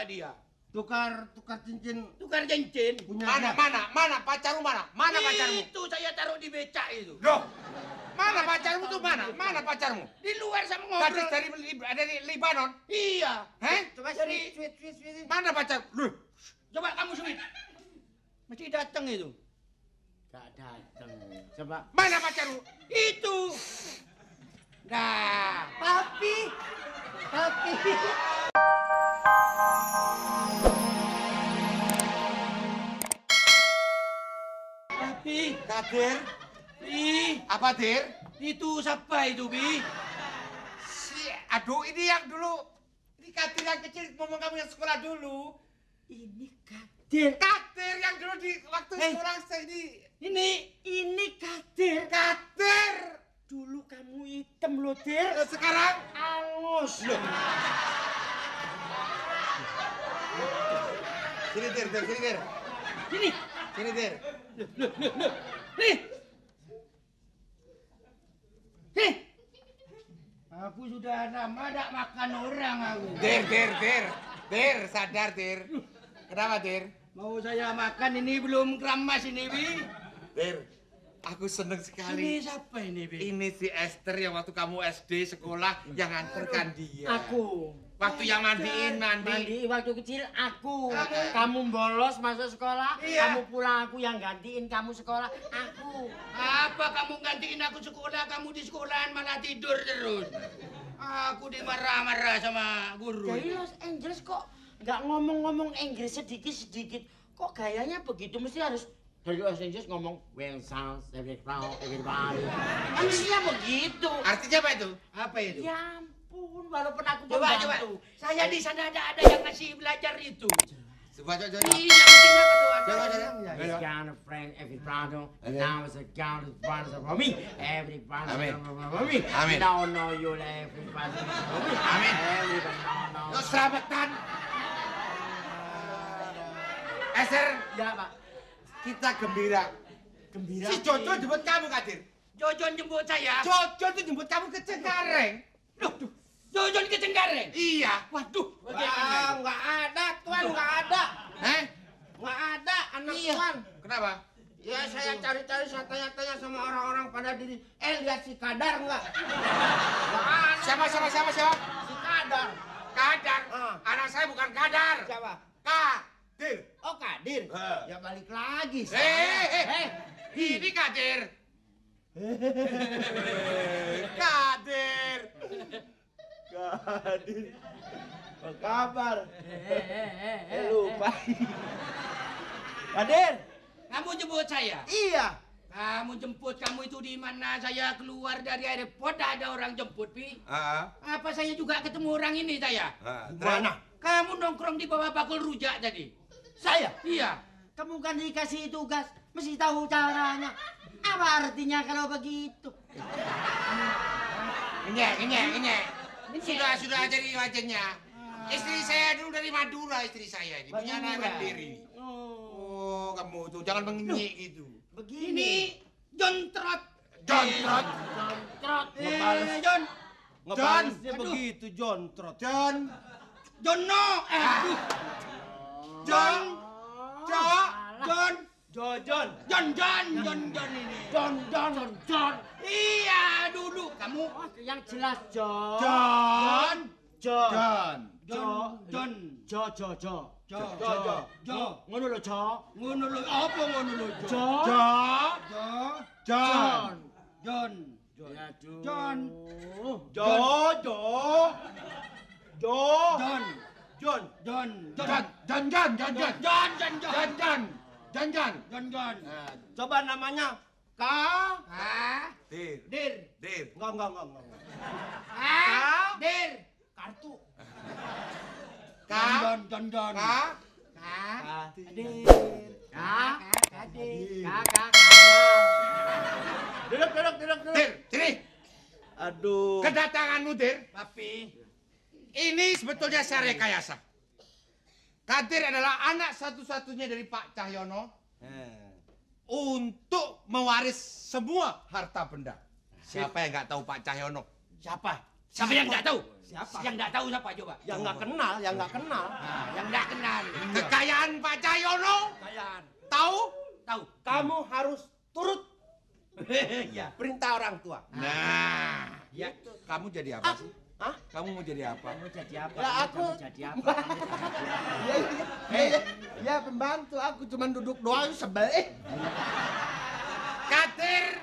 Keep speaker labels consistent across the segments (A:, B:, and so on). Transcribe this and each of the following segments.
A: dia.
B: Tukar cincin.
A: Tukar cincin.
C: Mana pacarmu mana? Mana pacarmu?
A: Itu saya taruh di becak itu.
C: Loh, mana pacarmu tuh mana? Mana pacarmu?
A: Di luar sama
C: Gadis
A: ngobrol.
C: dari Libanon?
A: Iya.
C: Heh?
B: Coba
A: Dari-
B: sweet.
C: Mana pacar? Loh,
A: Coba kamu sweet. Mesti datang itu.
B: Gak dateng. Coba.
C: mana pacarmu?
A: Itu. Nah.
B: Papi.
A: Tapi,
C: Kadir?
A: Bi,
C: Apa, Dir?
A: itu siapa itu, Bi?
C: Aduh, ini yang dulu. Ini Kadir yang kecil, ngomong kamu yang sekolah dulu.
B: Ini Kadir.
C: Kadir yang dulu di waktu sekolah saya ini.
B: Ini Kadir.
C: Kadir!
B: Dulu kamu hitam loh, Dir.
C: Sekarang?
B: Angus.
C: Loh. Sini, Dir.
A: Sini.
C: Sini, Dir.
A: Nih. Nih.
B: Aku sudah lama tidak makan orang aku.
C: Dir, sadar, Dir. Kenapa, Dir?
A: Mau saya makan ini belum keramas ini, Bi.
C: Dir, aku seneng
A: Ini
C: sekali.
A: siapa ini, Bi?
C: Ini si Esther yang waktu kamu SD sekolah yang nganterkan dia.
B: Aku.
C: Waktu yang mandiin.
B: Mandi waktu kecil aku. Kamu bolos masuk sekolah,
C: Iya.
B: kamu pulang aku yang gantiin kamu sekolah. Aku.
A: Apa kamu gantiin aku sekolah, kamu di sekolahan malah tidur terus. Aku dimarah-marah sama guru.
B: Dari Los Angeles kok nggak ngomong-ngomong Inggris sedikit-sedikit. Kok gayanya begitu? Mesti harus dari Los Angeles ngomong well sounds everybody. Mestinya begitu.
C: Artinya apa itu?
A: Apa itu?
B: Ya ampun, walaupun aku
A: Coba.
B: pembantu.
A: Saya di sana ada yang ngasih belajar itu.
C: Coba.
A: Iya, mestinya kedua.
B: It's kind of friend, everybody. And now it's a kind of friend for me. Everybody
C: Amin.
B: for me.
C: Amin.
B: Don't know you, everybody for me.
C: Amin.
B: Everybody don't know.
C: Yo, selamatan. Esther,
B: Ya, Pak.
C: kita gembira.
B: Gembira.
C: Si Jojo jemput kamu, Kadir.
A: Jojon jemput saya.
C: Jojo tuh jemput kamu ke Cengkareng.
A: Loh, Jojon ke Cengkareng.
C: Iya.
A: Waduh,
B: Ah,
A: bagaimana itu?
B: nggak ada, Tuan, nggak ada.
C: Eh?
B: Nggak ada anak
A: Iya.
B: Tuan.
C: Kenapa?
B: Ya saya cari-cari, saya tanya-tanya sama orang-orang pada diri. Lihat si Kadar nggak? Nggak ada.
C: Siapa?
B: Si Kadar.
C: Kadar.
B: Ah.
C: Anak saya bukan Kadar.
B: Siapa?
C: Kadir.
B: Oh Kadir. Ya balik lagi.
C: Ini Kadir. Kadir.
D: Kadir. Apa kabar? Lupa. Kadir.
A: Kamu jemput saya.
D: Iya.
A: Kamu jemput, kamu itu di mana? Saya keluar dari airport, ada orang jemput, Pi. Apa saya juga ketemu orang ini, saya?
D: Mana?
A: Kamu nongkrong di bawah bakul rujak tadi.
B: Saya?
A: Iya.
B: Kamu kan dikasih tugas, mesti tahu caranya. Apa artinya kalau begitu?
C: Ini. Sudah jadi wajahnya. Istri saya dulu dari Madura, istri saya ini. Punya anak mandiri. Oh, kamu tuh jangan mengenyek gitu.
A: Ini jontrot.
C: Jontrot.
A: Jon.
D: Ngebalesnya
A: Aduh.
D: begitu, John Trot.
A: Jono. Aduh.
C: Jon.
D: Jojon.
A: Jon ini. Jon. Iya, dulu kamu.
B: Yang jelas Jo.
D: John.
A: Jo.
B: Ngono lho Jo.
A: Ngono lho, apa ngono lho, Jo?
D: John.
A: Jon.
B: Aduh.
A: John. Jon.
D: Coba namanya.
A: Dir.
D: Enggak.
A: Dir.
B: Kartu.
A: Jon.
B: Duduk.
C: Dir, sini.
D: Aduh.
C: Kedatanganmu, Dir.
A: Papi.
C: Ini sebetulnya saya rekayasa. Kadir adalah anak satu-satunya dari Pak Cahyono untuk mewaris semua harta benda. Siapa yang nggak tahu Pak Cahyono?
A: Siapa? Siapa yang nggak tahu?
D: Siapa?
A: Yang nggak tahu siapa coba?
D: Yang nggak kenal, yang nggak kenal.
A: Nah, yang nggak kenal.
C: Kekayaan Pak Cahyono.
D: Kayaan.
C: Tahu?
A: Tahu.
D: Kamu harus turut
A: Ya.
D: perintah orang tua.
C: Nah,
A: Ya.
C: kamu jadi apa sih?
D: Hah?
C: Kamu mau jadi apa?
B: Kamu jadi apa?
D: Ya,
B: Kamu
D: aku-
B: jadi apa?
D: Ya pembantu, aku cuma duduk doang sebel.
C: Kadir,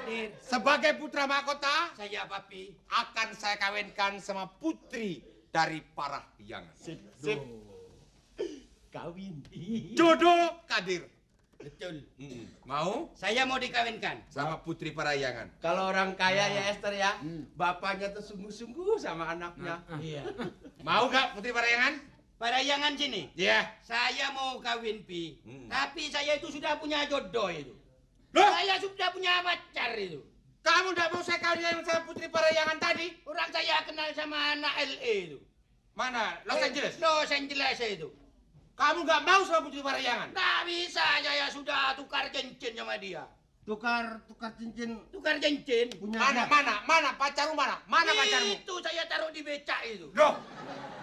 A: Hadir.
C: sebagai putra mahkota
A: Saya Papi.
C: akan saya kawinkan sama putri dari Parahyangan.
D: Sip. Kawin.
C: Jodoh Kadir.
A: Betul.
C: Mau
A: Saya mau dikawinkan.
C: sama putri Parahyangan.
D: Kalau orang kaya ya Esther ya, bapaknya tuh sungguh-sungguh sama anaknya.
A: Iya.
C: Mau gak putri Parahyangan?
A: Parayangan sini.
C: Iya.
A: Saya mau kawin Pi. Tapi saya itu sudah punya jodoh itu.
C: Loh?
A: Saya sudah punya pacar itu.
C: Kamu gak mau saya kawin sama putri Parahyangan tadi?
A: Orang saya kenal sama anak LA itu.
C: Mana? Los Angeles.
A: Los Angeles itu.
C: Kamu gak mau sama putri Parahyangan?
A: Nggak bisa, saya sudah tukar cincin sama dia.
D: Tukar cincin
A: Tukar cincin.
D: punya
C: Mana pacarmu mana? Mana pacarmu?
A: Itu saya taruh di becak itu.
C: Loh,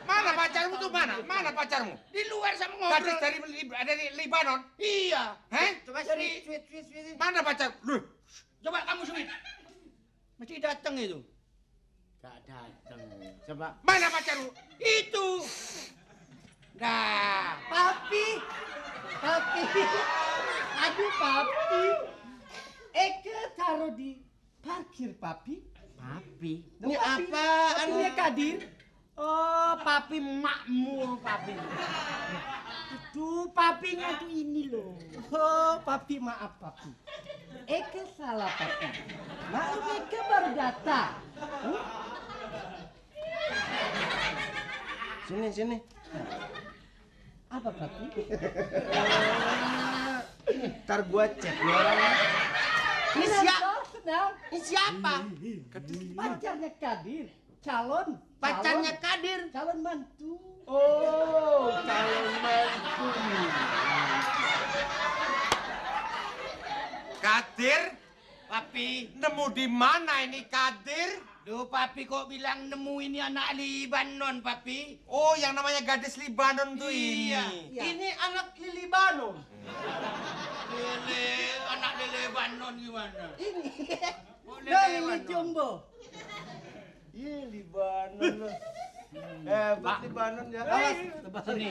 C: mana pacarmu tuh mana? Mana pacarmu?
A: Di luar sama
C: Gadis
A: ngobrol.
C: dari Libanon?
A: Iya.
C: Heh?
D: Coba
A: Dari-
D: sweet.
C: Mana pacar? Loh,
A: Coba kamu sweet. Mesti datang itu.
B: Gak dateng. Coba.
C: mana pacarmu?
A: Itu. Nah.
B: Papi. Aduh papi. Eke taruh di parkir papi. Papi.
D: Ini apaan?
B: Papinya Kadir. Oh, papi makmur papi. Aduh, papinya tuh ini loh.
D: Oh, papi maaf papi.
B: Eke salah papi. Maaf Eke baru datang.
D: Sini.
B: Apa papi?
D: Ntar gua cek nih orangnya. Ini siapa?
B: Senang.
D: Ini siapa?
B: Pacarnya Kadir. Calon.
D: Pacarnya Kadir.
B: Calon mantu.
D: Oh, calon mantu.
C: Kadir?
A: Papi.
C: Nemu di mana ini Kadir?
A: Duh, Papi kok bilang nemu ini anak Libanon, Papi?
C: Oh, yang namanya gadis Libanon tuh
A: Iya.
C: ini.
D: Ini anak Lili Banon.
A: Anak Libanon gimana?
B: Ini.
A: Oh,
B: Lili Jumbo.
D: Iya, Libanon. Hebat Libanon ya.
A: Sini.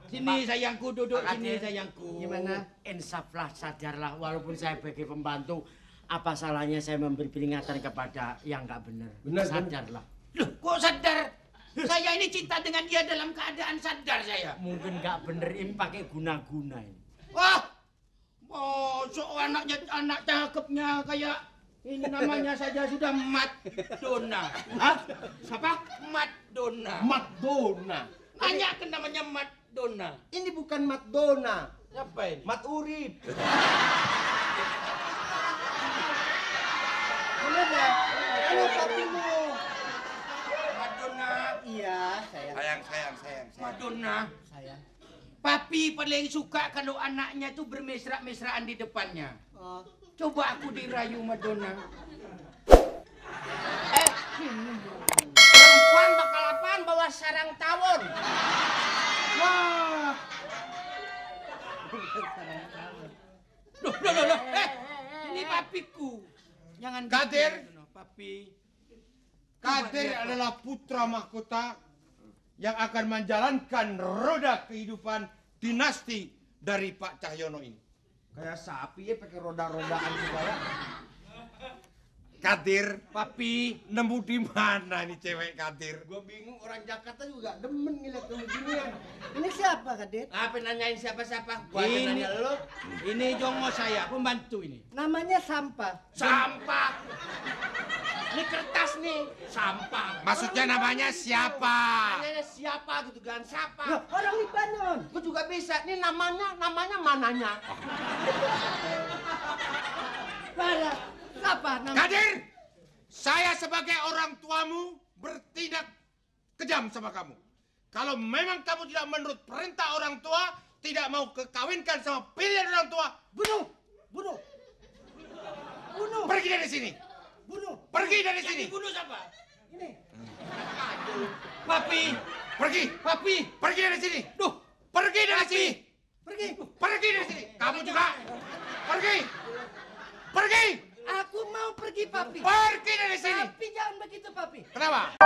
A: Sini sayangku, duduk
B: Pak
A: sini
B: Kadir.
A: sayangku.
B: Gimana? Insaflah, sadarlah. Walaupun saya sebagai pembantu, apa salahnya saya memberi peringatan kepada yang nggak benar?
D: Benar,
B: Sadarlah.
A: Loh, kok sadar? Saya ini cinta dengan dia dalam keadaan sadar saya.
B: Mungkin nggak bener ini pakai guna-guna ini.
A: Wah, anak cakepnya kayak ini namanya saja sudah Madonna.
D: Hah?
A: Siapa? Madonna.
D: Madonna.
A: Nanya ke namanya Madonna.
D: Ini bukan Madonna.
A: Siapa ini?
D: Mat Urip.
B: Mana? Mana papimu?
A: Madonna.
B: Iya, saya.
C: Sayang.
A: Madonna.
B: Saya.
A: Papi paling suka kalau anaknya tuh bermesra-mesraan di depannya.
B: Oh.
A: Coba aku dirayu Madonna.
D: Perempuan bakal apaan bawa sarang tawon?
A: Wah. Loh. Ini papiku. Jangan
C: Kadir.
A: gitu, Papi.
C: Kadir adalah putra mahkota yang akan menjalankan roda kehidupan dinasti dari Pak Cahyono ini.
D: Kayak sapi ya pakai roda-rodaan segala.
C: Kadir,
A: Papi.
C: nemu di mana nih cewek Kadir?
D: Gua bingung, orang Jakarta juga demen ngeliat kamu ginian.
B: Ini siapa, Kadir?
D: Apa nanyain siapa-siapa? Gua aja
A: Ini-
D: nanya lo.
A: Ini jongo saya, pembantu ini.
B: Namanya Sampah.
A: Sampah.
D: Ini kertas nih.
A: Sampah.
C: Maksudnya namanya siapa?
D: Nanya siapa gitu kan? Siapa?
B: Loh, orang Libanon.
D: Gua juga bisa. Ini namanya mananya?
B: Para. Siapa namanya?
C: Kadir, saya sebagai orang tuamu bertindak kejam sama kamu. Kalau memang kamu tidak menurut perintah orang tua, tidak mau kekawinkan sama pilihan orang tua,
B: Bunuh.
C: pergi dari sini.
B: Bunuh.
C: Pergi dari
A: Yang
C: sini.
A: dibunuh siapa? Ini. Papi.
C: Pergi.
A: Papi.
C: Pergi dari sini.
A: Duh.
C: Pergi dari sini.
A: Pergi.
C: Pergi dari sini. Kamu juga. Pergi. Pergi.
A: Aku mau pergi, Papi.
C: Pergi dari sini.
A: Tapi jangan begitu, Papi.
C: Kenapa?